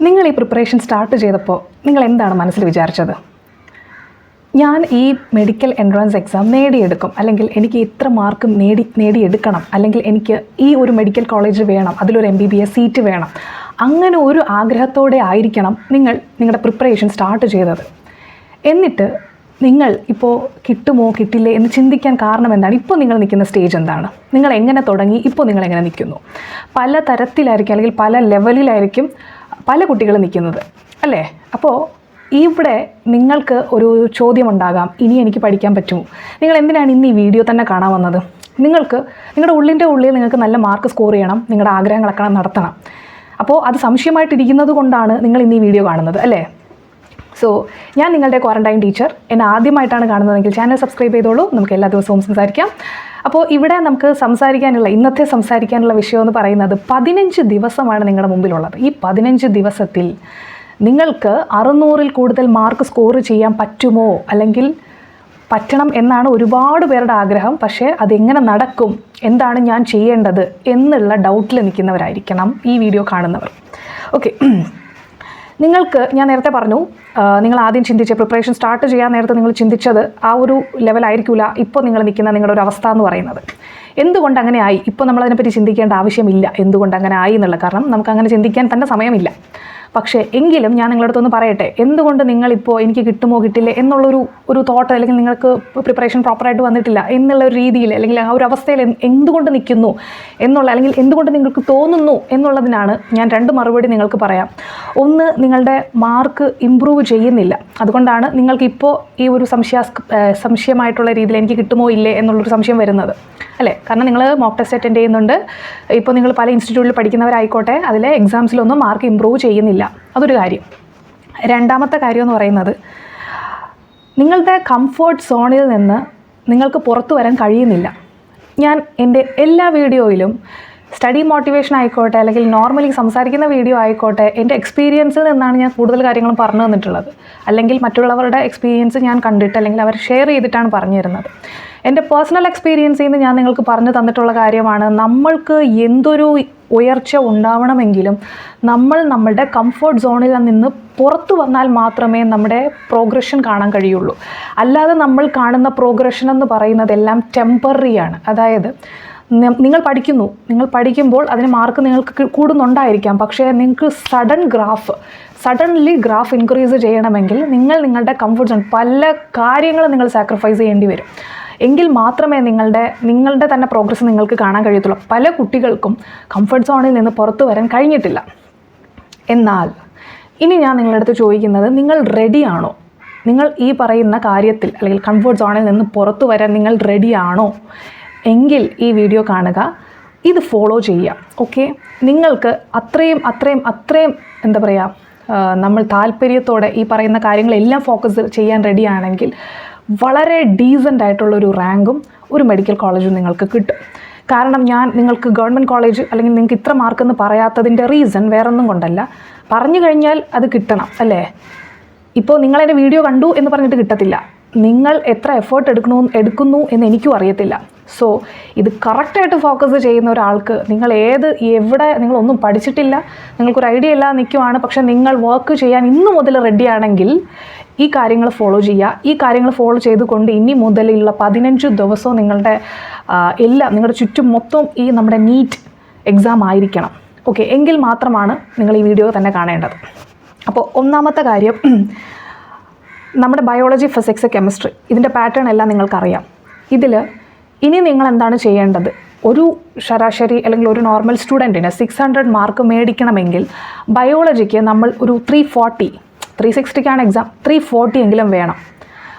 നിങ്ങൾ ഈ preparation start ചെയ്തപ്പോൾ നിങ്ങൾ എന്താണ് മനസ്സിൽ വിചാരിച്ചത്? ഞാൻ ഈ മെഡിക്കൽ എൻട്രൻസ് എക്സാം നേടിയെടുക്കും, അല്ലെങ്കിൽ എനിക്ക് ഇത്ര മാർക്ക് നേടിയെടുക്കണം, അല്ലെങ്കിൽ എനിക്ക് ഈ ഒരു മെഡിക്കൽ കോളേജ് വേണം, അതിലൊരു MBBS സീറ്റ് വേണം, അങ്ങനെ ഒരു ആഗ്രഹത്തോടെ ആയിരിക്കണം നിങ്ങളുടെ പ്രിപ്പറേഷൻ സ്റ്റാർട്ട് ചെയ്തത്. എന്നിട്ട് നിങ്ങൾ ഇപ്പോൾ കിട്ടുമോ കിട്ടില്ലേ എന്ന് ചിന്തിക്കാൻ കാരണം എന്താണ്? ഇപ്പോൾ നിങ്ങൾ നിൽക്കുന്ന സ്റ്റേജ് എന്താണ്? നിങ്ങൾ എങ്ങനെ തുടങ്ങി, ഇപ്പോൾ നിങ്ങൾ എങ്ങനെ നിൽക്കുന്നു? പല തരത്തിലായിരിക്കും, അല്ലെങ്കിൽ പല ലെവലിലായിരിക്കും പല കുട്ടികളും നിൽക്കുന്നത്, അല്ലേ? അപ്പോൾ ഇവിടെ നിങ്ങൾക്ക് ഒരു ചോദ്യമുണ്ടാകാം, ഇനി എനിക്ക് പഠിക്കാൻ പറ്റുമോ? നിങ്ങൾ എന്തിനാണ് ഇന്ന് ഈ വീഡിയോ തന്നെ കാണാൻ വന്നത്? നിങ്ങളുടെ ഉള്ളിൽ നിങ്ങൾക്ക് നല്ല മാർക്ക് സ്കോർ ചെയ്യണം, നിങ്ങളുടെ ആഗ്രഹങ്ങളൊക്കെ നടത്തണം. അപ്പോൾ അത് സംശയമായിട്ടിരിക്കുന്നത് കൊണ്ടാണ് നിങ്ങൾ ഇന്ന് ഈ വീഡിയോ കാണുന്നത്, അല്ലേ? സോ ഞാൻ നിങ്ങളുടെ ക്വാറന്റൈൻ ടീച്ചർ. എന്നെ ആദ്യമായിട്ടാണ് കാണുന്നതെങ്കിൽ ചാനൽ സബ്സ്ക്രൈബ് ചെയ്തോളൂ. നമുക്ക് എല്ലാ ദിവസവും സംസാരിക്കാം. അപ്പോൾ ഇവിടെ നമുക്ക് ഇന്നത്തെ സംസാരിക്കാനുള്ള വിഷയം എന്ന് പറയുന്നത് 15 ദിവസമാണ് നിങ്ങളുടെ മുമ്പിലുള്ളത്. ഈ 15 ദിവസത്തിൽ നിങ്ങൾക്ക് 600-ൽ കൂടുതൽ മാർക്ക് സ്കോർ ചെയ്യാൻ പറ്റുമോ, അല്ലെങ്കിൽ പറ്റണം എന്നാണ് ഒരുപാട് പേരുടെ ആഗ്രഹം. പക്ഷേ അതെങ്ങനെ നടക്കും, എന്താണ് ഞാൻ ചെയ്യേണ്ടത് എന്നുള്ള ഡൗട്ടിൽ നിൽക്കുന്നവരായിരിക്കണം ഈ വീഡിയോ കാണുന്നവർ. ഓക്കെ, ഞാൻ നേരത്തെ പറഞ്ഞു, നിങ്ങൾ ആദ്യം ചിന്തിച്ച പ്രിപ്പറേഷൻ സ്റ്റാർട്ട് ചെയ്യാൻ നേരത്തെ നിങ്ങൾ ചിന്തിച്ചത് ആ ഒരു ലെവലായിരിക്കില്ല ഇപ്പോൾ നിങ്ങൾ നിൽക്കുന്ന നിങ്ങളുടെ ഒരു അവസ്ഥ എന്ന് പറയുന്നത്. എന്തുകൊണ്ട് അങ്ങനെ ആയി? ഇപ്പോൾ നമ്മളതിനെപ്പറ്റി ചിന്തിക്കേണ്ട ആവശ്യമില്ല എന്തുകൊണ്ട് അങ്ങനെ ആയി എന്നുള്ളത്. കാരണം നമുക്കങ്ങനെ ചിന്തിക്കാൻ തന്നെ സമയമില്ല. പക്ഷേ എങ്കിലും ഞാൻ നിങ്ങളുടെ അടുത്തൊന്ന് പറയട്ടെ, എന്തുകൊണ്ട് നിങ്ങളിപ്പോൾ എനിക്ക് കിട്ടുമോ കിട്ടില്ലേ എന്നുള്ളൊരു തോട്ട്, അല്ലെങ്കിൽ നിങ്ങൾക്ക് പ്രിപ്പറേഷൻ പ്രോപ്പറായിട്ട് വന്നിട്ടില്ല എന്നുള്ള ഒരു രീതിയിൽ, അല്ലെങ്കിൽ ആ ഒരു അവസ്ഥയിൽ എന്തുകൊണ്ട് നിൽക്കുന്നു എന്നുള്ള, അല്ലെങ്കിൽ എന്തുകൊണ്ട് നിങ്ങൾക്ക് തോന്നുന്നു എന്നുള്ളതിനാണ് ഞാൻ 2 മറുപടി നിങ്ങൾക്ക് പറയാം. ഒന്ന്, നിങ്ങളുടെ മാർക്ക് ഇമ്പ്രൂവ് ചെയ്യുന്നില്ല, അതുകൊണ്ടാണ് നിങ്ങൾക്കിപ്പോൾ ഈ ഒരു സംശയമായിട്ടുള്ള രീതിയിൽ എനിക്ക് കിട്ടുമോ ഇല്ലേ എന്നുള്ളൊരു സംശയം വരുന്നത്, അല്ലേ? കാരണം നിങ്ങൾ മോക്ക് ടെസ്റ്റ് അറ്റൻഡ് ചെയ്യുന്നുണ്ട്, ഇപ്പോൾ നിങ്ങൾ പല ഇൻസ്റ്റിറ്റ്യൂട്ടിൽ പഠിക്കുന്നവരായിക്കോട്ടെ, അതിലെ എക്സാംസിലൊന്നും മാർക്ക് ഇമ്പ്രൂവ് ചെയ്യുന്നില്ല. അതൊരു കാര്യം. രണ്ടാമത്തെ കാര്യം എന്ന് പറയുന്നത്, നിങ്ങളുടെ കംഫർട്ട് സോണിൽ നിന്ന് നിങ്ങൾക്ക് പുറത്തു വരാൻ കഴിയുന്നില്ല. ഞാൻ എൻ്റെ എല്ലാ വീഡിയോയിലും സ്റ്റഡി മോട്ടിവേഷൻ ആയിക്കോട്ടെ, അല്ലെങ്കിൽ നോർമലി സംസാരിക്കുന്ന വീഡിയോ ആയിക്കോട്ടെ, എൻ്റെ എക്സ്പീരിയൻസിൽ നിന്നാണ് ഞാൻ കൂടുതൽ കാര്യങ്ങളും പറഞ്ഞു തന്നിട്ടുള്ളത്. അല്ലെങ്കിൽ മറ്റുള്ളവരുടെ എക്സ്പീരിയൻസ് ഞാൻ കണ്ടിട്ട്, അല്ലെങ്കിൽ അവർ ഷെയർ ചെയ്തിട്ടാണ് പറഞ്ഞു തരുന്നത്. എൻ്റെ പേഴ്സണൽ എക്സ്പീരിയൻസിൽ നിന്ന് ഞാൻ നിങ്ങൾക്ക് പറഞ്ഞു തന്നിട്ടുള്ള കാര്യമാണ്, നമ്മൾക്ക് എന്തൊരു ഉയർച്ച ഉണ്ടാവണമെങ്കിലും നമ്മളുടെ കംഫർട്ട് സോണിൽ നിന്ന് പുറത്തു വന്നാൽ മാത്രമേ നമ്മുടെ പ്രോഗ്രഷൻ കാണാൻ കഴിയുള്ളൂ. അല്ലാതെ നമ്മൾ കാണുന്ന പ്രോഗ്രഷൻ എന്ന് പറയുന്നതെല്ലാം ടെമ്പററിയാണ്. അതായത് നിങ്ങൾ പഠിക്കുമ്പോൾ അതിന് മാർക്ക് നിങ്ങൾക്ക് കൂടുന്നുണ്ടായിരിക്കാം, പക്ഷേ നിങ്ങൾക്ക് സഡൻലി ഗ്രാഫ് ഇൻക്രീസ് ചെയ്യണമെങ്കിൽ നിങ്ങളുടെ കംഫർട്ട് സോൺ പല കാര്യങ്ങളും നിങ്ങൾ സാക്രിഫൈസ് ചെയ്യേണ്ടി വരും. എങ്കിൽ മാത്രമേ നിങ്ങളുടെ തന്നെ പ്രോഗ്രസ് നിങ്ങൾക്ക് കാണാൻ കഴിയത്തുള്ളൂ. പല കുട്ടികൾക്കും കംഫർട്ട് സോണിൽ നിന്ന് പുറത്തു വരാൻ കഴിഞ്ഞിട്ടില്ല. എന്നാൽ ഇനി ഞാൻ നിങ്ങളുടെ അടുത്ത് ചോദിക്കുന്നത്, നിങ്ങൾ റെഡിയാണോ? നിങ്ങൾ ഈ പറയുന്ന കാര്യത്തിൽ, അല്ലെങ്കിൽ കംഫർട്ട് സോണിൽ നിന്ന് പുറത്തു വരാൻ നിങ്ങൾ റെഡിയാണോ എങ്കിൽ ഈ വീഡിയോ കാണുക, ഇത് ഫോളോ ചെയ്യുക. ഓക്കെ, നിങ്ങൾക്ക് അത്രയും എന്താ പറയുക, നമ്മൾ താല്പര്യത്തോടെ ഈ പറയുന്ന കാര്യങ്ങളെല്ലാം ഫോക്കസ് ചെയ്യാൻ റെഡിയാണെങ്കിൽ വളരെ ഡീസൻ്റ് ആയിട്ടുള്ളൊരു റാങ്കും ഒരു മെഡിക്കൽ കോളേജും നിങ്ങൾക്ക് കിട്ടും. കാരണം ഞാൻ നിങ്ങൾക്ക് ഗവൺമെൻറ് കോളേജ്, അല്ലെങ്കിൽ നിങ്ങൾക്ക് ഇത്ര മാർക്കെന്ന് പറയാത്തതിൻ്റെ റീസൺ വേറൊന്നും കൊണ്ടല്ല, പറഞ്ഞു കഴിഞ്ഞാൽ അത് കിട്ടണം, അല്ലേ? ഇപ്പോൾ നിങ്ങളെൻ്റെ വീഡിയോ കണ്ടു എന്ന് പറഞ്ഞിട്ട് കിട്ടത്തില്ല. നിങ്ങൾ എത്ര എഫേർട്ട് എടുക്കുന്നു എന്ന് എനിക്കും അറിയത്തില്ല. സോ ഇത് കറക്റ്റായിട്ട് ഫോക്കസ് ചെയ്യുന്ന ഒരാൾക്ക്, നിങ്ങളൊന്നും പഠിച്ചിട്ടില്ല, നിങ്ങൾക്കൊരു ഐഡിയ ഇല്ലാതെ നിൽക്കുവാണ്, പക്ഷേ നിങ്ങൾ വർക്ക് ചെയ്യാൻ ഇന്നു മുതൽ റെഡിയാണെങ്കിൽ ഈ കാര്യങ്ങൾ ഫോളോ ചെയ്യുക. ഈ കാര്യങ്ങൾ ഫോളോ ചെയ്തുകൊണ്ട് ഇനി മുതലുള്ള 15 ദിവസവും നിങ്ങളുടെ ചുറ്റും മൊത്തം ഈ നമ്മുടെ നീറ്റ് എക്സാം ആയിരിക്കണം. ഓക്കെ, എങ്കിൽ മാത്രമാണ് നിങ്ങൾ ഈ വീഡിയോ തന്നെ കാണേണ്ടത്. അപ്പോൾ ഒന്നാമത്തെ കാര്യം, നമ്മുടെ ബയോളജി, ഫിസിക്സ്, കെമിസ്ട്രി ഇതിൻ്റെ പാറ്റേൺ എല്ലാം നിങ്ങൾക്കറിയാം. ഇനി നിങ്ങൾ എന്താണ് ചെയ്യേണ്ടത്? ഒരു ശരാശരി, അല്ലെങ്കിൽ ഒരു നോർമൽ സ്റ്റുഡൻറ്റിന് 600 മാർക്ക് മേടിക്കണമെങ്കിൽ ബയോളജിക്ക് നമ്മൾ ഒരു 360ക്കാണ് എക്സാം, 340 എങ്കിലും വേണം.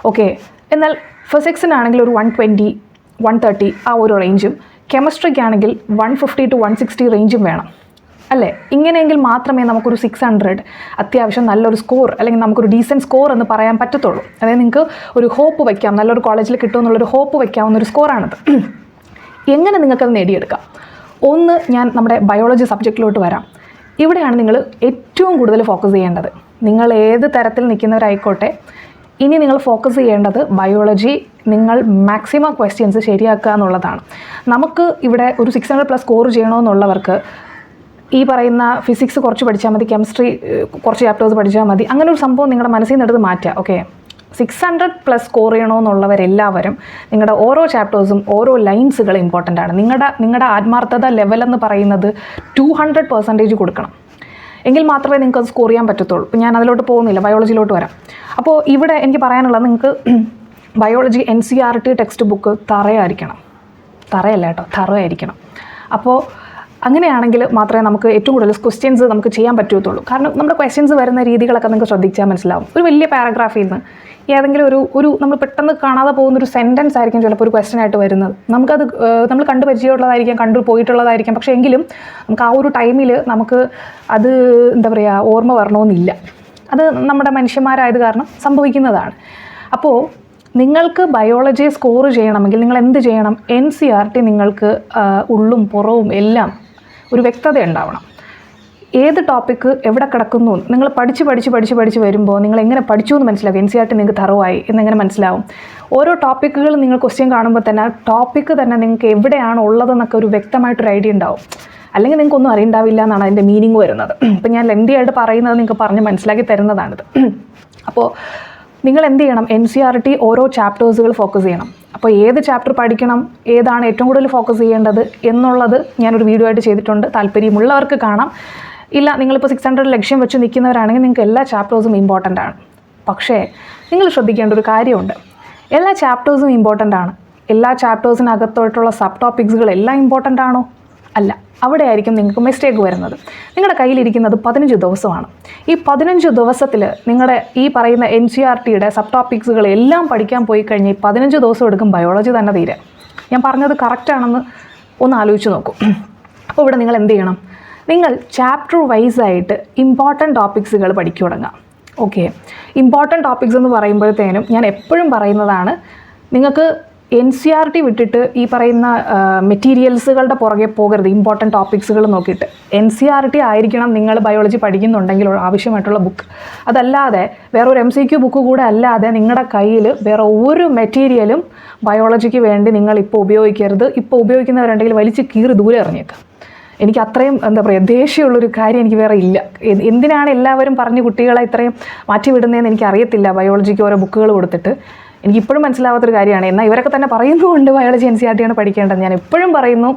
ഓക്കെ, എന്നാൽ ഫിസിക്സിനാണെങ്കിൽ ഒരു 120, 130 ആ ഒരു റേഞ്ചും, കെമിസ്ട്രിക്കാണെങ്കിൽ 150 to 160 റേഞ്ചും വേണം, അല്ലേ? ഇങ്ങനെയെങ്കിൽ മാത്രമേ നമുക്കൊരു 600 അത്യാവശ്യം നല്ലൊരു സ്കോർ, അല്ലെങ്കിൽ നമുക്കൊരു ഡീസൻറ്റ് സ്കോർ എന്ന് പറയാൻ പറ്റത്തുള്ളൂ. അതായത് നിങ്ങൾക്ക് ഒരു ഹോപ്പ് വയ്ക്കാം, നല്ലൊരു കോളേജിൽ കിട്ടുമെന്നുള്ളൊരു ഹോപ്പ് വയ്ക്കാവുന്നൊരു സ്കോറാണത്. എങ്ങനെ നിങ്ങൾക്കത് നേടിയെടുക്കാം? ഒന്ന്, ഞാൻ നമ്മുടെ ബയോളജി സബ്ജക്റ്റിലോട്ട് വരാം. ഇവിടെയാണ് നിങ്ങൾ ഏറ്റവും കൂടുതൽ ഫോക്കസ് ചെയ്യേണ്ടത്. നിങ്ങൾ ഏത് തരത്തിൽ നിൽക്കുന്നവരായിക്കോട്ടെ, ഇനി നിങ്ങൾ ഫോക്കസ് ചെയ്യേണ്ടത് ബയോളജി, നിങ്ങൾ മാക്സിമം ക്വസ്റ്റ്യൻസ് ശരിയാക്കുക എന്നുള്ളതാണ്. നമുക്ക് ഇവിടെ ഒരു 600+ സ്കോർ ചെയ്യണമെന്നുള്ളവർക്ക് ഈ പറയുന്ന ഫിസിക്സ് കുറച്ച് പഠിച്ചാൽ മതി, കെമിസ്ട്രി കുറച്ച് ചാപ്റ്റേഴ്സ് പഠിച്ചാൽ മതി, അങ്ങനെ ഒരു സംഭവം നിങ്ങളുടെ മനസ്സിൽ നിന്ന് എടുത്ത് മാറ്റുക. ഓക്കെ, 600+ സ്കോർ ചെയ്യണമെന്നുള്ളവരെല്ലാവരും നിങ്ങളുടെ ഓരോ ചാപ്റ്റേഴ്സും ഓരോ ലൈൻസുകൾ ഇമ്പോർട്ടൻ്റ് ആണ്. നിങ്ങളുടെ ആത്മാർത്ഥത ലെവലെന്ന് പറയുന്നത് 200% കൊടുക്കണം. എങ്കിൽ മാത്രമേ നിങ്ങൾക്ക് അത് സ്കോർ ചെയ്യാൻ പറ്റത്തുള്ളൂ. ഇപ്പോൾ ഞാൻ അതിലോട്ട് പോകുന്നില്ല, ബയോളജിയിലോട്ട് വരാം. അപ്പോൾ ഇവിടെ എനിക്ക് പറയാനുള്ളത്, നിങ്ങൾക്ക് ബയോളജി NCERT ടെക്സ്റ്റ് ബുക്ക് തറയല്ല കേട്ടോ, തറയായിരിക്കണം. അപ്പോൾ അങ്ങനെയാണെങ്കിൽ മാത്രമേ നമുക്ക് ഏറ്റവും കൂടുതൽ ക്വസ്റ്റ്യൻസ് നമുക്ക് ചെയ്യാൻ പറ്റത്തുള്ളൂ. കാരണം നമ്മുടെ ക്വസ്റ്റ്യൻസ് വരുന്ന രീതികളൊക്കെ നിങ്ങൾക്ക് ശ്രദ്ധിച്ചാൽ മനസ്സിലാവും. ഒരു വലിയ പാരഗ്രാഫിൽ നിന്ന് ഏതെങ്കിലും ഒരു നമ്മൾ പെട്ടെന്ന് കാണാതെ പോകുന്നൊരു സെൻറ്റൻസ് ആയിരിക്കും ചിലപ്പോൾ ഒരു ക്വസ്റ്റ്യൻ ആയിട്ട് വരുന്നത്. നമുക്കത് നമ്മൾ കണ്ടു പരിചയമുള്ളതായിരിക്കാം, കണ്ടു പോയിട്ടുള്ളതായിരിക്കാം. പക്ഷേ എങ്കിലും നമുക്ക് ആ ഒരു ടൈമിൽ നമുക്ക് അത് എന്താ പറയുക, ഓർമ്മ വരണമെന്നില്ല. അത് നമ്മുടെ മനുഷ്യന്മാരായത് കാരണം സംഭവിക്കുന്നതാണ്. അപ്പോൾ നിങ്ങൾക്ക് ബയോളജി സ്കോർ ചെയ്യണമെങ്കിൽ നിങ്ങൾ എന്ത് ചെയ്യണം? NCERT നിങ്ങൾക്ക് ഉള്ളും പുറവും എല്ലാം ഒരു വ്യക്തത ഉണ്ടാവണം. ഏത് ടോപ്പിക്ക് എവിടെ കിടക്കുന്നു നിങ്ങൾ പഠിച്ച് വരുമ്പോൾ നിങ്ങൾ എങ്ങനെ പഠിച്ചു എന്ന് മനസ്സിലാവും. NCERT നിങ്ങൾക്ക് തറവായി എന്നെങ്ങനെ മനസ്സിലാവും? ഓരോ ടോപ്പിക്കുകൾ നിങ്ങൾ ക്വസ്റ്റ്യൻ കാണുമ്പോൾ തന്നെ ആ ടോപ്പിക്ക് തന്നെ നിങ്ങൾക്ക് എവിടെയാണ് ഉള്ളതെന്നൊക്കെ ഒരു വ്യക്തമായിട്ടൊരു ഐഡിയ ഉണ്ടാവും. അല്ലെങ്കിൽ നിങ്ങൾക്കൊന്നും അറിയണ്ടാവില്ല എന്നാണ് അതിൻ്റെ മീനിങ് വരുന്നത്. ഇപ്പം ഞാൻ ലെന്തിയായിട്ട് പറയുന്നത് നിങ്ങൾക്ക് പറഞ്ഞ് മനസ്സിലാക്കി തരുന്നതാണിത്. അപ്പോൾ നിങ്ങൾ എന്ത് ചെയ്യണം? NCERT ഓരോ ചാപ്റ്റേഴ്സുകൾ ഫോക്കസ് ചെയ്യണം. അപ്പോൾ ഏത് ചാപ്റ്റർ പഠിക്കണം, ഏതാണ് ഏറ്റവും കൂടുതൽ ഫോക്കസ് ചെയ്യേണ്ടത് എന്നുള്ളത് ഞാനൊരു വീഡിയോ ആയിട്ട് ചെയ്തിട്ടുണ്ട്. താല്പര്യമുള്ളവർക്ക് കാണാം. ഇല്ല, നിങ്ങളിപ്പോൾ 600 ലക്ഷ്യം വെച്ച് നിൽക്കുന്നവരാണെങ്കിൽ നിങ്ങൾക്ക് എല്ലാ ചാപ്റ്റേഴ്സും ഇമ്പോർട്ടൻ്റ് ആണ്. പക്ഷേ നിങ്ങൾ ശ്രദ്ധിക്കേണ്ട ഒരു കാര്യമുണ്ട്. എല്ലാ ചാപ്റ്റേഴ്സും ഇമ്പോർട്ടൻ്റ് ആണ്. എല്ലാ ചാപ്റ്റേഴ്സിനകത്തോട്ടുള്ള സബ് ടോപ്പിക്സുകൾ എല്ലാം ഇമ്പോർട്ടൻ്റ് ആണോ? അല്ല. അവിടെ ആയിരിക്കും നിങ്ങൾക്ക് മിസ്റ്റേക്ക് വരുന്നത്. നിങ്ങളുടെ കയ്യിലിരിക്കുന്നത് 15 ദിവസമാണ്. ഈ 15 ദിവസത്തിൽ നിങ്ങളുടെ ഈ പറയുന്ന NCERTയുടെ സബ് ടോപ്പിക്സുകൾ എല്ലാം പഠിക്കാൻ പോയി കഴിഞ്ഞ് 15 ദിവസം എടുക്കും ബയോളജി തന്നെ തീരെ. ഞാൻ പറഞ്ഞത് കറക്റ്റാണെന്ന് ഒന്ന് ആലോചിച്ച് നോക്കൂ. അപ്പോൾ ഇവിടെ നിങ്ങൾ എന്ത് ചെയ്യണം? നിങ്ങൾ ചാപ്റ്റർ വൈസായിട്ട് ഇമ്പോർട്ടൻറ്റ് ടോപ്പിക്സുകൾ പഠിച്ചു തുടങ്ങാം. ഓക്കെ, ഇമ്പോർട്ടൻറ്റ് ടോപ്പിക്സ് എന്ന് പറയുമ്പോഴത്തേനും ഞാൻ എപ്പോഴും പറയുന്നതാണ്, നിങ്ങൾക്ക് NCERT വിട്ടിട്ട് ഈ പറയുന്ന മെറ്റീരിയൽസുകളുടെ പുറകെ പോകരുത്. ഇമ്പോർട്ടൻറ്റ് ടോപ്പിക്സുകൾ നോക്കിയിട്ട് NCERT ആയിരിക്കണം നിങ്ങൾ ബയോളജി പഠിക്കുന്നുണ്ടെങ്കിൽ ആവശ്യമായിട്ടുള്ള ബുക്ക്. അതല്ലാതെ വേറൊരു MCQ ബുക്ക് കൂടെ അല്ലാതെ നിങ്ങളുടെ കയ്യിൽ വേറെ ഒരു മെറ്റീരിയലും ബയോളജിക്ക് വേണ്ടി നിങ്ങൾ ഇപ്പോൾ ഉപയോഗിക്കരുത്. ഇപ്പോൾ ഉപയോഗിക്കുന്നവരുണ്ടെങ്കിൽ വലിച്ച് കീറി ദൂരെ എറിഞ്ഞേക്കാം. എനിക്ക് അത്രയും എന്താ പറയുക, ദേഷ്യമുള്ളൊരു കാര്യം എനിക്ക് വേറെ ഇല്ല. എന്തിനാണ് എല്ലാവരും പറഞ്ഞ് കുട്ടികളെ ഇത്രയും മാറ്റി വിടുന്നതെന്ന് എനിക്കറിയത്തില്ല. ബയോളജിക്ക് ഓരോ ബുക്കുകൾ കൊടുത്തിട്ട് എനിക്കിപ്പോഴും മനസ്സിലാവാത്തൊരു കാര്യമാണ്. എന്നാൽ ഇവരൊക്കെ തന്നെ പറയുന്നുണ്ട് ബയോളജി NCERT ആണ് പഠിക്കേണ്ടത്. ഞാൻ എപ്പോഴും പറയുന്നു,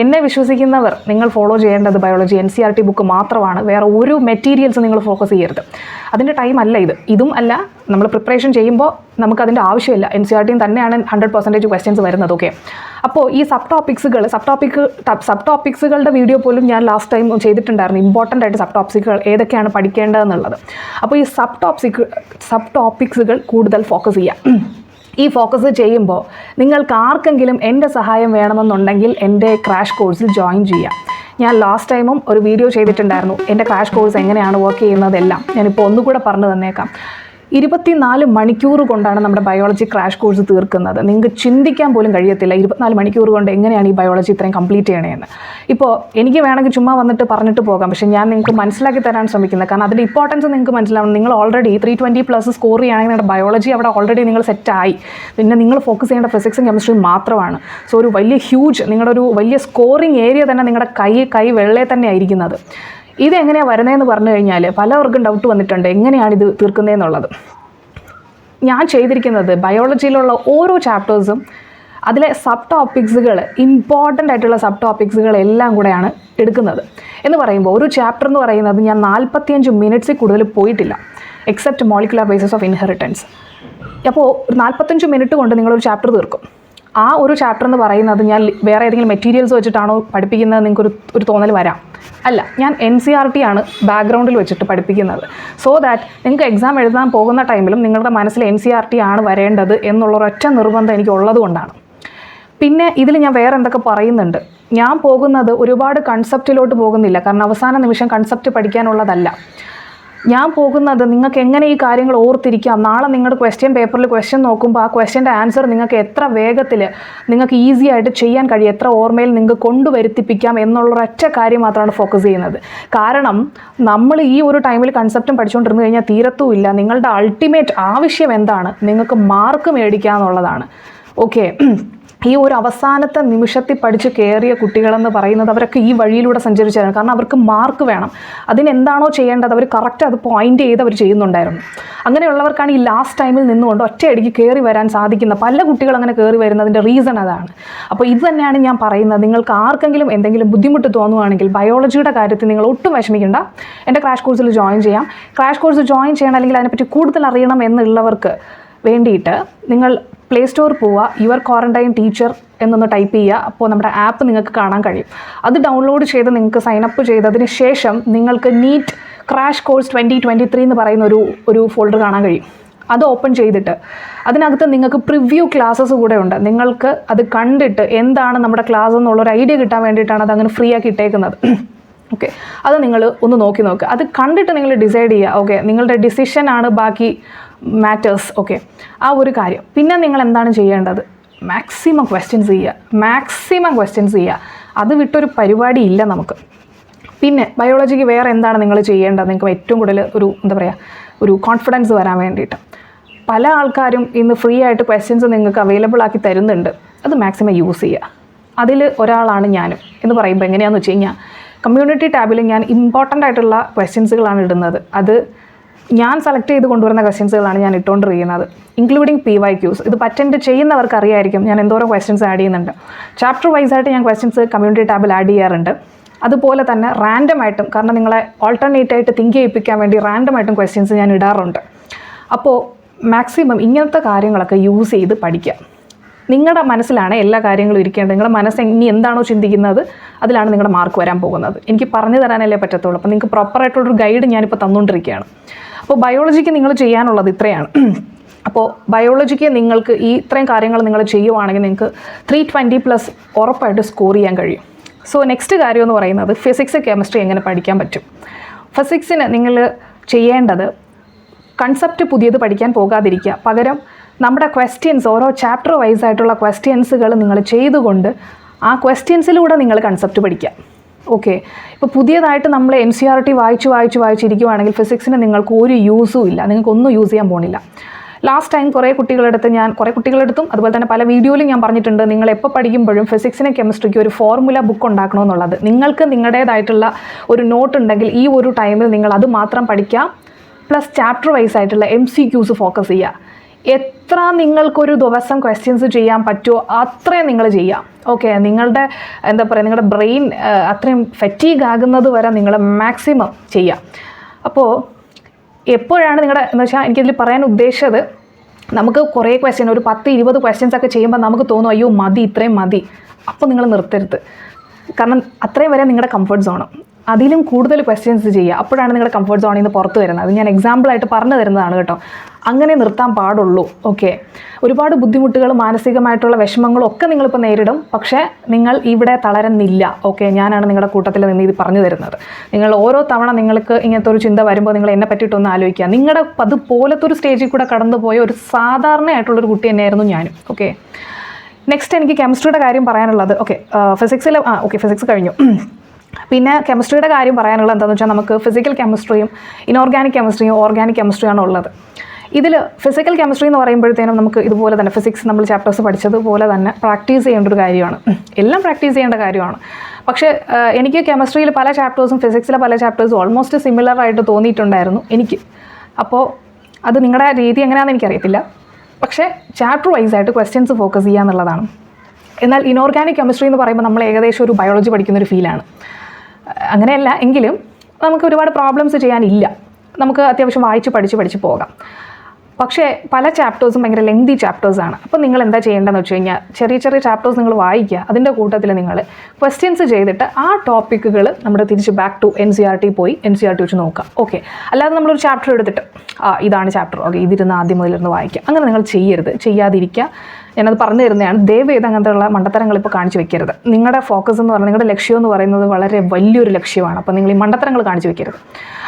എന്നെ വിശ്വസിക്കുന്നവർ നിങ്ങൾ ഫോളോ ചെയ്യേണ്ടത് ബയോളജി NCERT ബുക്ക് മാത്രമാണ്. വേറെ ഒരു മെറ്റീരിയൽസ് നിങ്ങൾ ഫോക്കസ് ചെയ്യരുത്. അതിൻ്റെ ടൈം അല്ല ഇതും അല്ല. നമ്മൾ പ്രിപ്പറേഷൻ ചെയ്യുമ്പോൾ നമുക്കതിൻ്റെ ആവശ്യമില്ല. NCERT തന്നെയാണ് 100% ക്വസ്റ്റ്യൻസ് വരുന്നത്. ഓക്കെ, അപ്പോൾ ഈ സബ് ടോപ്പിക്സുകളുടെ വീഡിയോ പോലും ഞാൻ ലാസ്റ്റ് ടൈം ചെയ്തിട്ടുണ്ടായിരുന്നു. ഇമ്പോർട്ടൻ്റ് ആയിട്ട് സബ് ടോപ്പിക്സുകൾ ഏതൊക്കെയാണ് പഠിക്കേണ്ടതെന്നുള്ളത്. അപ്പോൾ ഈ സബ് ടോപ്പിക്സുകൾ കൂടുതൽ ഫോക്കസ് ചെയ്യാം. ഈ ഫോക്കസ് ചെയ്യുമ്പോൾ നിങ്ങൾക്ക് ആർക്കെങ്കിലും എൻ്റെ സഹായം വേണമെന്നുണ്ടെങ്കിൽ എൻ്റെ ക്രാഷ് കോഴ്സിൽ ജോയിൻ ചെയ്യാം. ഞാൻ ലാസ്റ്റ് ടൈമും ഒരു വീഡിയോ ചെയ്തിട്ടുണ്ടായിരുന്നു, എൻ്റെ ക്രാഷ് കോഴ്സ് എങ്ങനെയാണ് വർക്ക് ചെയ്യുന്നതെല്ലാം. ഞാനിപ്പോൾ ഒന്നുകൂടെ പറഞ്ഞു തന്നേക്കാം. 24 മണിക്കൂർ കൊണ്ടാണ് നമ്മുടെ ബയോളജി ക്രാഷ് കോഴ്സ് തീർക്കുന്നത്. നിങ്ങൾക്ക് ചിന്തിക്കാൻ പോലും കഴിയത്തില്ല 24 മണിക്കൂർ കൊണ്ട് എങ്ങനെയാണ് ഈ ബയോളജി ഇത്രയും കംപ്ലീറ്റ് ചെയ്യണേന്ന്. ഇപ്പോൾ എനിക്ക് വേണമെങ്കിൽ ചുമ്മാ വന്നിട്ട് പറഞ്ഞിട്ട് പോകാം, പക്ഷേ ഞാൻ നിങ്ങൾക്ക് മനസ്സിലാക്കി തരാൻ ശ്രമിക്കുന്നത്. കാരണം അതിൻ്റെ ഇമ്പോർട്ടൻസ് നിങ്ങൾക്ക് മനസ്സിലാവണം. നിങ്ങൾ ഓൾറെഡി 320+ സ്കോർ ചെയ്യുകയാണെങ്കിൽ നിങ്ങളുടെ ബയോളജി അവിടെ ഓൾറെഡി നിങ്ങൾ സെറ്റായി. പിന്നെ നിങ്ങൾ ഫോക്കസ് ചെയ്യേണ്ട ഫിസിക്സും കെമിസ്ട്രിയും മാത്രമാണ്. സോ ഒരു വലിയ നിങ്ങളുടെ ഒരു വലിയ സ്കോറിങ് ഏരിയ തന്നെ നിങ്ങളുടെ കൈ വെള്ളയെ തന്നെ ആയിരിക്കുന്നത്. ഇതെങ്ങനെയാണ് വരുന്നതെന്ന് പറഞ്ഞു കഴിഞ്ഞാൽ പലവർക്കും ഡൗട്ട് വന്നിട്ടുണ്ട്, എങ്ങനെയാണ് ഇത് തീർക്കുന്നതെന്നുള്ളത്. ഞാൻ ചെയ്തിരിക്കുന്നത് ബയോളജിയിലുള്ള ഓരോ ചാപ്റ്റേഴ്സും അതിലെ സബ് ടോപ്പിക്സുകൾ, ഇമ്പോർട്ടൻ്റ് ആയിട്ടുള്ള സബ് ടോപ്പിക്സുകൾ എല്ലാം കൂടെയാണ് എടുക്കുന്നത്. എന്ന് പറയുമ്പോൾ ഒരു ചാപ്റ്റർ എന്ന് പറയുന്നത് ഞാൻ 45 മിനിറ്റ്സിൽ കൂടുതൽ പോയിട്ടില്ല, except molecular basis of inheritance. അപ്പോൾ 45 മിനിറ്റ് കൊണ്ട് നിങ്ങളൊരു ചാപ്റ്റർ തീർക്കും. ആ ഒരു ചാപ്റ്റർ എന്ന് പറയുന്നത് ഞാൻ വേറെ ഏതെങ്കിലും മെറ്റീരിയൽസ് വെച്ചിട്ടാണോ പഠിപ്പിക്കുന്നത് നിങ്ങൾക്കൊരു തോന്നൽ വരാം. അല്ല, ഞാൻ NCERT ആണ് ബാക്ക്ഗ്രൗണ്ടിൽ വെച്ചിട്ട് പഠിപ്പിക്കുന്നത്. സോ ദാറ്റ് നിങ്ങൾക്ക് എക്സാം എഴുതാൻ പോകുന്ന ടൈമിലും നിങ്ങളുടെ മനസ്സിൽ NCERT ആണ് വരേണ്ടത് എന്നുള്ളൊരൊറ്റ നിർബന്ധം എനിക്കുള്ളത് കൊണ്ടാണ്. പിന്നെ ഇതിൽ ഞാൻ വേറെ എന്തൊക്കെ പറയുന്നുണ്ട്. ഞാൻ പോകുന്നത് ഒരുപാട് കൺസെപ്റ്റിലോട്ട് പോകുന്നില്ല, കാരണം അവസാന നിമിഷം കൺസെപ്റ്റ് പഠിക്കാനുള്ളതല്ല. ഞാൻ പോകുന്നത് നിങ്ങൾക്ക് എങ്ങനെ ഈ കാര്യങ്ങൾ ഓർത്തിരിക്കാം, നാളെ നിങ്ങളുടെ ക്വസ്റ്റ്യൻ പേപ്പറിൽ ക്വസ്റ്റ്യൻ നോക്കുമ്പോൾ ആ ക്വസ്റ്റ്യൻ്റെ ആൻസർ നിങ്ങൾക്ക് എത്ര വേഗത്തിൽ നിങ്ങൾക്ക് ഈസി ആയിട്ട് ചെയ്യാൻ കഴിയും, എത്ര ഓർമ്മയിൽ നിങ്ങൾക്ക് കൊണ്ടുവരുത്തിപ്പിക്കാം എന്നുള്ളൊരൊറ്റ കാര്യം മാത്രമാണ് ഫോക്കസ് ചെയ്യുന്നത്. കാരണം നമ്മൾ ഈ ഒരു ടൈമിൽ കൺസെപ്റ്റും പഠിച്ചുകൊണ്ടിരുന്നു കഴിഞ്ഞാൽ തീരത്തുമില്ല. നിങ്ങളുടെ അൾട്ടിമേറ്റ് ആവശ്യം എന്താണ്? നിങ്ങൾക്ക് മാർക്ക് മേടിക്കുക എന്നുള്ളതാണ്. ഓക്കെ, ഈ ഒരു അവസാനത്തെ നിമിഷത്തിൽ പഠിച്ച് കയറിയ കുട്ടികളെന്ന് പറയുന്നത് അവരൊക്കെ ഈ വഴിയിലൂടെ സഞ്ചരിച്ചതാണ്. കാരണം അവർക്ക് മാർക്ക് വേണം, അതിനെന്താണോ ചെയ്യേണ്ടത് അവർ കറക്റ്റ് അത് പോയിൻ്റ് ചെയ്ത് അവർ ചെയ്യുന്നുണ്ടായിരുന്നു. അങ്ങനെയുള്ളവർക്കാണ് ഈ ലാസ്റ്റ് ടൈമിൽ നിന്നുകൊണ്ട് ഒറ്റയടിക്ക് കയറി വരാൻ സാധിക്കുന്ന പല കുട്ടികൾ അങ്ങനെ കയറി വരുന്നതിൻ്റെ റീസൺ അതാണ്. അപ്പോൾ ഇത് തന്നെയാണ് ഞാൻ പറയുന്നത്. നിങ്ങൾക്ക് ആർക്കെങ്കിലും എന്തെങ്കിലും ബുദ്ധിമുട്ട് തോന്നുവാണെങ്കിൽ ബയോളജിയുടെ കാര്യത്തിൽ നിങ്ങൾ ഒട്ടും വിഷമിക്കേണ്ട. എൻ്റെ ക്രാഷ് കോഴ്സിൽ ജോയിൻ ചെയ്യാം. ക്രാഷ് കോഴ്സ് ജോയിൻ ചെയ്യണം അല്ലെങ്കിൽ അതിനെപ്പറ്റി കൂടുതൽ അറിയണം എന്നുള്ളവർക്ക് വേണ്ടിയിട്ട് നിങ്ങൾ പ്ലേ സ്റ്റോർ പോവുക, യുവർ ക്വാറൻറ്റൈൻ ടീച്ചർ എന്നൊന്ന് ടൈപ്പ് ചെയ്യുക. അപ്പോൾ നമ്മുടെ ആപ്പ് നിങ്ങൾക്ക് കാണാൻ കഴിയും. അത് ഡൗൺലോഡ് ചെയ്ത് നിങ്ങൾക്ക് സൈനപ്പ് ചെയ്തതിന് ശേഷം നിങ്ങൾക്ക് നീറ്റ് ക്രാഷ് കോഴ്സ് 2023 എന്ന് പറയുന്ന ഒരു ഫോൾഡർ കാണാൻ കഴിയും. അത് ഓപ്പൺ ചെയ്തിട്ട് അതിനകത്ത് നിങ്ങൾക്ക് പ്രിവ്യൂ ക്ലാസ്സസ് കൂടെ ഉണ്ട്. നിങ്ങൾക്ക് അത് കണ്ടിട്ട് എന്താണ് നമ്മുടെ ക്ലാസ് എന്നുള്ളൊരു ഐഡിയ കിട്ടാൻ വേണ്ടിയിട്ടാണ് അതങ്ങനെ ഫ്രീ ആക്കി ഇട്ടേക്കുന്നത്. ഓക്കെ, അത് നിങ്ങൾ ഒന്ന് നോക്കി നോക്കുക. അത് കണ്ടിട്ട് നിങ്ങൾ ഡിസൈഡ് ചെയ്യുക. ഓക്കെ, നിങ്ങളുടെ ഡിസിഷനാണ് ബാക്കി മാറ്റേഴ്സ്. ഓക്കെ, ആ ഒരു കാര്യം. പിന്നെ നിങ്ങൾ എന്താണ് ചെയ്യേണ്ടത്? മാക്സിമം ക്വസ്റ്റ്യൻസ് ചെയ്യുക. അത് വിട്ടൊരു പരിപാടി ഇല്ല നമുക്ക്. പിന്നെ ബയോളജിക്ക് വേറെ എന്താണ് നിങ്ങൾ ചെയ്യേണ്ടത്? നിങ്ങൾക്ക് ഏറ്റവും കൂടുതൽ ഒരു കോൺഫിഡൻസ് വരാൻ വേണ്ടിയിട്ട് പല ആൾക്കാരും ഇന്ന് ഫ്രീ ആയിട്ട് ക്വസ്റ്റ്യൻസ് നിങ്ങൾക്ക് അവൈലബിൾ ആക്കി തരുന്നുണ്ട്. അത് മാക്സിമം യൂസ് ചെയ്യുക. അതിൽ ഒരാളാണ് ഞാനും. എന്ന് പറയുമ്പോൾ എങ്ങനെയാണെന്ന് വെച്ച് കഴിഞ്ഞാൽ കമ്മ്യൂണിറ്റി ടാബിൽ ഞാൻ ഇമ്പോർട്ടൻ്റ് ആയിട്ടുള്ള ക്വസ്റ്റ്യൻസുകളാണ് ഇടുന്നത്. അത് ഞാൻ സെലക്ട് ചെയ്ത് കൊണ്ടുവരുന്ന ക്വസ്റ്റ്യൻസുകളാണ് ഞാൻ ഇട്ടുകൊണ്ടിരിക്കുന്നത്, ഇൻക്ലൂഡിങ് PYQs. ഇത് അറ്റൻഡ് ചെയ്യുന്നവർക്ക് അറിയായിരിക്കും ഞാൻ എന്തോരം ക്വസ്റ്റ്യൻസ് ആഡ് ചെയ്യുന്നുണ്ട്. ചാപ്റ്റർ വൈസ് ആയിട്ട് ഞാൻ ക്വസ്റ്റ്യൻസ് കമ്മ്യൂണിറ്റി ടാബിൽ ആഡ് ചെയ്യാറുണ്ട്. അതുപോലെ തന്നെ റാൻഡമായിട്ടും, കാരണം നിങ്ങളെ ഓൾട്ടർനേറ്റ് ആയിട്ട് തിങ്ക് ചെയ്യിപ്പിക്കാൻ വേണ്ടി റാൻഡമായിട്ടും ക്വസ്റ്റ്യൻസ് ഞാൻ ഇടാറുണ്ട്. അപ്പോൾ മാക്സിമം ഇങ്ങനത്തെ കാര്യങ്ങളൊക്കെ യൂസ് ചെയ്ത് പഠിക്കുക. നിങ്ങളുടെ മനസ്സിലാണ് എല്ലാ കാര്യങ്ങളും ഇരിക്കേണ്ടത്. നിങ്ങളുടെ മനസ്സ് ഇനി എന്താണോ ചിന്തിക്കുന്നത് അതിലാണ് നിങ്ങളുടെ മാർക്ക് വരാൻ പോകുന്നത്. എനിക്ക് പറഞ്ഞു തരാനല്ലേ പറ്റത്തുള്ളൂ. അപ്പോൾ നിങ്ങൾക്ക് പ്രോപ്പറായിട്ടുള്ളൊരു ഗൈഡ് ഞാനിപ്പോൾ തന്നുകൊണ്ടിരിക്കുകയാണ്. അപ്പോൾ ബയോളജിക്ക് നിങ്ങൾ ചെയ്യാനുള്ളത് ഇത്രയാണ്. അപ്പോൾ ബയോളജിക്ക് നിങ്ങൾക്ക് ഈ ഇത്രയും കാര്യങ്ങൾ നിങ്ങൾ ചെയ്യുവാണെങ്കിൽ നിങ്ങൾക്ക് 320+ ഉറപ്പായിട്ട് സ്കോർ ചെയ്യാൻ കഴിയും. സോ നെക്സ്റ്റ് കാര്യം എന്ന് പറയുന്നത് ഫിസിക്സ് കെമിസ്ട്രി എങ്ങനെ പഠിക്കാൻ പറ്റും. ഫിസിക്സിന് നിങ്ങൾ ചെയ്യേണ്ടത് കൺസെപ്റ്റ് പുതിയത് പഠിക്കാൻ പോകാതിരിക്കുക. പകരം നമ്മുടെ ക്വസ്റ്റ്യൻസ് ഓരോ ചാപ്റ്റർ വൈസ് ആയിട്ടുള്ള ക്വസ്റ്റ്യൻസുകൾ നിങ്ങൾ ചെയ്തുകൊണ്ട് ആ ക്വസ്റ്റ്യൻസിലൂടെ നിങ്ങൾ കൺസെപ്റ്റ് പഠിക്കുക. ഓക്കെ, ഇപ്പോൾ പുതിയതായിട്ട് നമ്മൾ NCERT വായിച്ചിരിക്കുവാണെങ്കിൽ ഫിസിക്സിന് നിങ്ങൾക്ക് ഒരു യൂസും ഇല്ല, നിങ്ങൾക്കൊന്നും യൂസ് ചെയ്യാൻ പോകുന്നില്ല. ലാസ്റ്റ് ടൈം കുറേ കുട്ടികളെടുത്തും അതുപോലെ തന്നെ പല വീഡിയോയിലും ഞാൻ പറഞ്ഞിട്ടുണ്ട്, നിങ്ങൾ എപ്പോൾ പഠിക്കുമ്പോഴും ഫിസിക്സിനും കെമിസ്ട്രിക്കും ഒരു ഫോർമുല ബുക്ക് ഉണ്ടാക്കണമെന്നുള്ളത്. നിങ്ങൾക്ക് നിങ്ങളുടേതായിട്ടുള്ള ഒരു നോട്ട് ഉണ്ടെങ്കിൽ ഈ ഒരു ടൈമിൽ നിങ്ങൾ അത് മാത്രം പഠിക്കുക. പ്ലസ് ചാപ്റ്റർ വൈസ് ആയിട്ടുള്ള MCQs ഫോക്കസ് ചെയ്യുക. എത്ര നിങ്ങൾക്കൊരു ദിവസം ക്വസ്റ്റ്യൻസ് ചെയ്യാൻ പറ്റുമോ അത്രയും നിങ്ങൾ ചെയ്യുക. ഓക്കെ, നിങ്ങളുടെ ബ്രെയിൻ അത്രയും ഫറ്റീഗ് ആകുന്നത് വരെ നിങ്ങൾ മാക്സിമം ചെയ്യുക. അപ്പോൾ എപ്പോഴാണ് എന്ന് വെച്ചാൽ എനിക്കിതിൽ പറയാൻ ഉദ്ദേശിച്ചത്, നമുക്ക് കുറേ ക്വസ്റ്റ്യൻ ഒരു 10-20 ക്വസ്റ്റ്യൻസ് ഒക്കെ ചെയ്യുമ്പോൾ നമുക്ക് തോന്നും അയ്യോ മതി, ഇത്രയും മതി. അപ്പോൾ നിങ്ങൾ നിർത്തരുത്. കാരണം അത്രയും വരെ നിങ്ങളുടെ കംഫർട്ട് സോണ്. അതിലും കൂടുതൽ ക്വസ്റ്റ്യൻസ് ചെയ്യുക. അപ്പോഴാണ് നിങ്ങളുടെ കംഫർട്ട് സോണിൽ നിന്ന് പുറത്ത് വരുന്നത്. അത് ഞാൻ എക്സാമ്പിളായിട്ട് പറഞ്ഞു തരുന്നതാണ് കേട്ടോ. അങ്ങനെ നിർത്താൻ പാടുള്ളൂ. ഓക്കെ, ഒരുപാട് ബുദ്ധിമുട്ടുകളും മാനസികമായിട്ടുള്ള വിഷമങ്ങളും ഒക്കെ നിങ്ങളിപ്പോൾ നേരിടും. പക്ഷേ നിങ്ങൾ ഇവിടെ തളരുന്നില്ല. ഓക്കെ, ഞാനാണ് നിങ്ങളുടെ കൂട്ടത്തിൽ നിന്ന് ഇത് പറഞ്ഞു തരുന്നത്. നിങ്ങൾ ഓരോ തവണ നിങ്ങൾക്ക് ഇങ്ങനത്തെ ഒരു ചിന്ത വരുമ്പോൾ നിങ്ങൾ എന്നെ പറ്റിയിട്ടൊന്ന് ആലോചിക്കുക. നിങ്ങളുടെ അതുപോലത്തെ ഒരു സ്റ്റേജിൽ കൂടെ കടന്നു പോയ ഒരു സാധാരണയായിട്ടുള്ളൊരു കുട്ടി തന്നെയായിരുന്നു ഞാനും. ഓക്കെ, നെക്സ്റ്റ് എനിക്ക് കെമിസ്ട്രിയുടെ കാര്യം പറയാനുള്ളത്. ഓക്കെ, ഫിസിക്സ് കഴിഞ്ഞു. പിന്നെ കെമിസ്ട്രിയുടെ കാര്യം പറയാനുള്ളത് എന്താണെന്ന് വെച്ചാൽ നമുക്ക് ഫിസിക്കൽ കെമിസ്ട്രിയും ഇനോർഗാനിക് കെമിസ്ട്രിയും ഓർഗാനിക് കെമിസ്ട്രിയാണ് ഉള്ളത്. ഇതിൽ ഫിസിക്കൽ കെമിസ്ട്രി എന്ന് പറയുമ്പോഴത്തേനും നമുക്ക് ഇതുപോലെ തന്നെ ഫിസിക്സ് നമ്മൾ ചാപ്റ്റേഴ്സ് പഠിച്ചതുപോലെ തന്നെ പ്രാക്ടീസ് ചെയ്യേണ്ട ഒരു കാര്യമാണ്. എല്ലാം പ്രാക്ടീസ് ചെയ്യേണ്ട കാര്യമാണ്. പക്ഷേ എനിക്ക് കെമിസ്ട്രിയിൽ പല ചാപ്റ്റേഴ്സും ഫിസിക്സിലെ പല ചാപ്റ്റേഴ്സും ഓൾമോസ്റ്റ് സിമിലർ ആയിട്ട് തോന്നിയിട്ടുണ്ടായിരുന്നു എനിക്ക്. അപ്പോൾ അത് നിങ്ങളുടെ രീതി എങ്ങനെയാണെന്ന് എനിക്കറിയത്തില്ല. പക്ഷേ ചാപ്റ്റർ വൈസ് ആയിട്ട് ക്വസ്റ്റ്യൻസ് ഫോക്കസ് ചെയ്യുക എന്നുള്ളതാണ്. എന്നാൽ ഇനോർഗാനിക് കെമിസ്ട്രി എന്ന് പറയുമ്പോൾ നമ്മൾ ഏകദേശം ഒരു ബയോളജി പഠിക്കുന്നൊരു ഫീലാണ്. അങ്ങനെയല്ല എങ്കിലും നമുക്ക് ഒരുപാട് പ്രോബ്ലംസ് ചെയ്യാനില്ല. നമുക്ക് അത്യാവശ്യം വായിച്ച് പഠിച്ച് പോകാം. പക്ഷേ പല ചാപ്റ്റേഴ്സും ഭയങ്കര ലെങ്തി ചാപ്റ്റേഴ്സാണ്. അപ്പോൾ നിങ്ങൾ എന്താ ചെയ്യേണ്ടതെന്ന് വെച്ച് കഴിഞ്ഞാൽ ചെറിയ ചാപ്റ്റേഴ്സ് നിങ്ങൾ വായിക്കുക. അതിൻ്റെ കൂട്ടത്തിൽ നിങ്ങൾ ക്വസ്റ്റ്യൻസ് ചെയ്തിട്ട് ആ ടോപ്പിക്കുകൾ നമ്മുടെ തിരിച്ച് ബാക്ക് ടു NCERT പോയി NCERT വെച്ച് നോക്കുക. ഓക്കെ, അല്ലാതെ നമ്മളൊരു ചാപ്റ്റർ എടുത്തിട്ട് ഇതാണ് ചാപ്റ്റർ, ഓക്കെ ഇതിരുന്ന് ആദ്യം മുതലിരുന്ന് വായിക്കുക. അങ്ങനെ നിങ്ങൾ ചെയ്യാതിരിക്കുക. ഞാനത് പറഞ്ഞു തരുന്നതാണ്. ദയവേത് അങ്ങനത്തെയുള്ള മണ്ടത്തരങ്ങൾ ഇപ്പോൾ കാണിച്ച് വെക്കരുത്. നിങ്ങളുടെ ഫോക്കസ് എന്ന് പറഞ്ഞാൽ നിങ്ങളുടെ ലക്ഷ്യം എന്ന് പറയുന്നത് വളരെ വലിയൊരു ലക്ഷ്യമാണ്. അപ്പോൾ നിങ്ങൾ ഈ മണ്ടത്തരങ്ങൾ കാണിച്ച് വെക്കരുത്.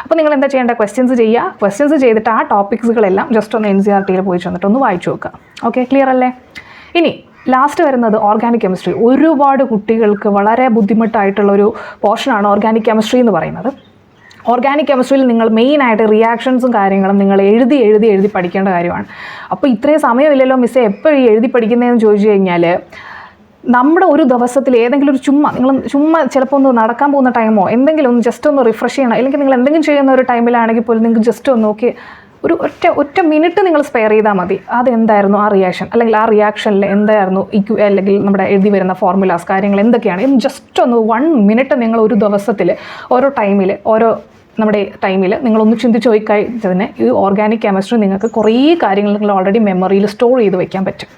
അപ്പോൾ നിങ്ങൾ എന്താ ചെയ്യേണ്ടത്? ക്വസ്റ്റ്യൻസ് ചെയ്യുക. ക്വസ്റ്റ്യൻസ് ചെയ്തിട്ട് ആ ടോപ്പിക്സുകളെല്ലാം ജസ്റ്റ് ഒന്ന് NCERT പോയി ചെന്നിട്ട് ഒന്ന് വായിച്ചു നോക്കുക. ഓക്കെ, ക്ലിയർ അല്ലേ? ഇനി ലാസ്റ്റ് വരുന്നത് ഓർഗാനിക് കെമിസ്ട്രി. ഒരുപാട് കുട്ടികൾക്ക് വളരെ ബുദ്ധിമുട്ടായിട്ടുള്ളൊരു പോർഷനാണ് ഓർഗാനിക് കെമിസ്ട്രി എന്ന് പറയുന്നത്. ഓർഗാനിക് കെമിസ്ട്രിയിൽ നിങ്ങൾ മെയിനായിട്ട് റിയാക്ഷൻസും കാര്യങ്ങളും നിങ്ങൾ എഴുതി പഠിക്കേണ്ട കാര്യമാണ്. അപ്പോൾ ഇത്രയും സമയമില്ലല്ലോ മിസ്സേ എപ്പോഴും എഴുതി പഠിക്കുന്നതെന്ന് ചോദിച്ചു കഴിഞ്ഞാൽ നമ്മുടെ ഒരു ദിവസത്തിൽ ഏതെങ്കിലും ഒരു നിങ്ങൾ ചുമ്മാ ചിലപ്പോൾ ഒന്ന് നടക്കാൻ പോകുന്ന ടൈമോ എന്തെങ്കിലും ഒന്ന് ജസ്റ്റ് ഒന്ന് റിഫ്രഷ് ചെയ്യണം, അല്ലെങ്കിൽ നിങ്ങൾ എന്തെങ്കിലും ചെയ്യുന്ന ഒരു ടൈമിലാണെങ്കിൽ പോലും നിങ്ങൾക്ക് ജസ്റ്റ് ഒന്ന് നോക്കി ഒരു ഒറ്റ മിനിറ്റ് നിങ്ങൾ സ്പെയർ ചെയ്താൽ മതി. അതെന്തായിരുന്നു ആ റിയാക്ഷൻ, അല്ലെങ്കിൽ ആ റിയാക്ഷനിൽ എന്തായിരുന്നു അല്ലെങ്കിൽ നമ്മുടെ എഴുതി വരുന്ന ഫോർമുലാസ് കാര്യങ്ങൾ എന്തൊക്കെയാണ് എന്ന് ജസ്റ്റ് ഒന്ന് 1 മിനിറ്റ് നിങ്ങൾ ഒരു ദിവസത്തിൽ ഓരോ ടൈമിൽ നമ്മുടെ ടൈമിൽ നിങ്ങളൊന്ന് ചിന്തിച്ച് നോക്കിക്കഴിഞ്ഞതിന് ഈ ഓർഗാനിക് കെമിസ്ട്രി നിങ്ങൾക്ക് കുറേ കാര്യങ്ങൾ നിങ്ങൾ ഓൾറെഡി മെമ്മറിയിൽ സ്റ്റോർ ചെയ്ത് വയ്ക്കാൻ പറ്റും.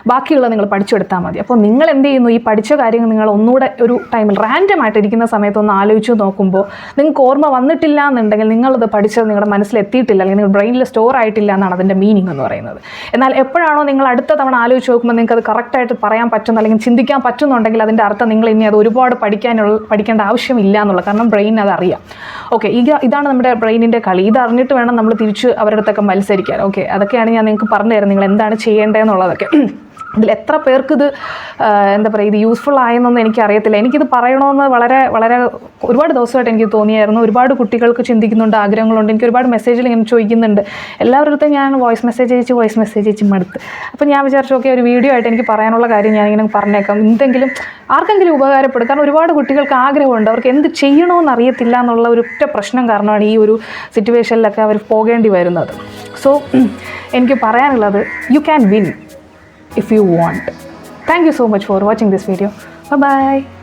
ബാക്കിയുള്ള നിങ്ങൾ പഠിച്ചെടുത്താൽ മതി. അപ്പോൾ നിങ്ങൾ എന്ത് ചെയ്യുന്നു, ഈ പഠിച്ച കാര്യങ്ങൾ നിങ്ങൾ ഒന്നുകൂടെ ഒരു ടൈമിൽ റാൻഡമായിട്ട് ഇരിക്കുന്ന സമയത്ത് ഒന്ന് ആലോചിച്ച് നോക്കുമ്പോൾ നിങ്ങൾക്ക് ഓർമ്മ വന്നിട്ടില്ല എന്നുണ്ടെങ്കിൽ നിങ്ങളത് പഠിച്ചത് നിങ്ങളുടെ മനസ്സിലെത്തിയിട്ടില്ല, അല്ലെങ്കിൽ നിങ്ങളുടെ ബ്രെയിനിൽ സ്റ്റോർ ആയിട്ടില്ല എന്നാണ് അതിൻ്റെ മീനിങ് എന്ന് പറയുന്നത്. എന്നാൽ എപ്പോഴാണോ നിങ്ങൾ അടുത്ത തവണ ആലോചിച്ച് നോക്കുമ്പോൾ നിങ്ങൾക്ക് അത് കറക്റ്റായിട്ട് പറയാൻ പറ്റുന്ന അല്ലെങ്കിൽ ചിന്തിക്കാൻ പറ്റുന്നുണ്ടെങ്കിൽ അതിൻ്റെ അർത്ഥം നിങ്ങൾ ഇനി അത് ഒരുപാട് പഠിക്കേണ്ട ആവശ്യമില്ല എന്നുള്ളത്. കാരണം ബ്രെയിൻ അത് അറിയാം. ഓക്കെ, ഇതാണ് നമ്മുടെ ബ്രെയിനിൻ്റെ കളി. ഇത് അറിഞ്ഞിട്ട് വേണം നമ്മൾ തിരിച്ച് അവരുടെ അടുത്തൊക്കെ മത്സരിക്കാൻ. ഓക്കെ, അതൊക്കെയാണ് ഞാൻ നിങ്ങൾക്ക് പറഞ്ഞു തരുന്നത്, നിങ്ങൾ എന്താണ് ചെയ്യേണ്ടതെന്നുള്ളതൊക്കെ. ഇതിൽ എത്ര പേർക്ക് ഇത് എന്താ പറയുക, ഇത് യൂസ്ഫുൾ ആയെന്നൊന്നും എനിക്കറിയത്തില്ല. എനിക്കിത് പറയണമെന്ന് വളരെ വളരെ ഒരുപാട് ദിവസമായിട്ട് എനിക്ക് തോന്നിയായിരുന്നു. ഒരുപാട് കുട്ടികൾക്ക് ചിന്തിക്കുന്നുണ്ട്, ആഗ്രഹങ്ങളുണ്ട്. എനിക്ക് ഒരുപാട് മെസ്സേജിൽ ഇങ്ങനെ ചോദിക്കുന്നുണ്ട്. എല്ലാവരുടെ ഞാൻ വോയിസ് മെസ്സേജ് അയച്ച് മടുത്ത്. അപ്പോൾ ഞാൻ വിചാരിച്ചു ഓക്കെ, ഒരു വീഡിയോ ആയിട്ട് എനിക്ക് പറയാനുള്ള കാര്യം ഞാനിങ്ങനെ പറഞ്ഞേക്കാം, എന്തെങ്കിലും ആർക്കെങ്കിലും ഉപകാരപ്പെടും. കാരണം ഒരുപാട് കുട്ടികൾക്ക് ആഗ്രഹമുണ്ട്, അവർക്ക് എന്ത് ചെയ്യണമെന്ന് അറിയത്തില്ല എന്നുള്ള ഒരൊറ്റ പ്രശ്നം കാരണമാണ് ഈ ഒരു സിറ്റുവേഷനിലൊക്കെ അവർ പോകേണ്ടി വരുന്നത്. സോ എനിക്ക് പറയാനുള്ളത്, you can win if you want. Thank you so much for watching this video. Bye bye.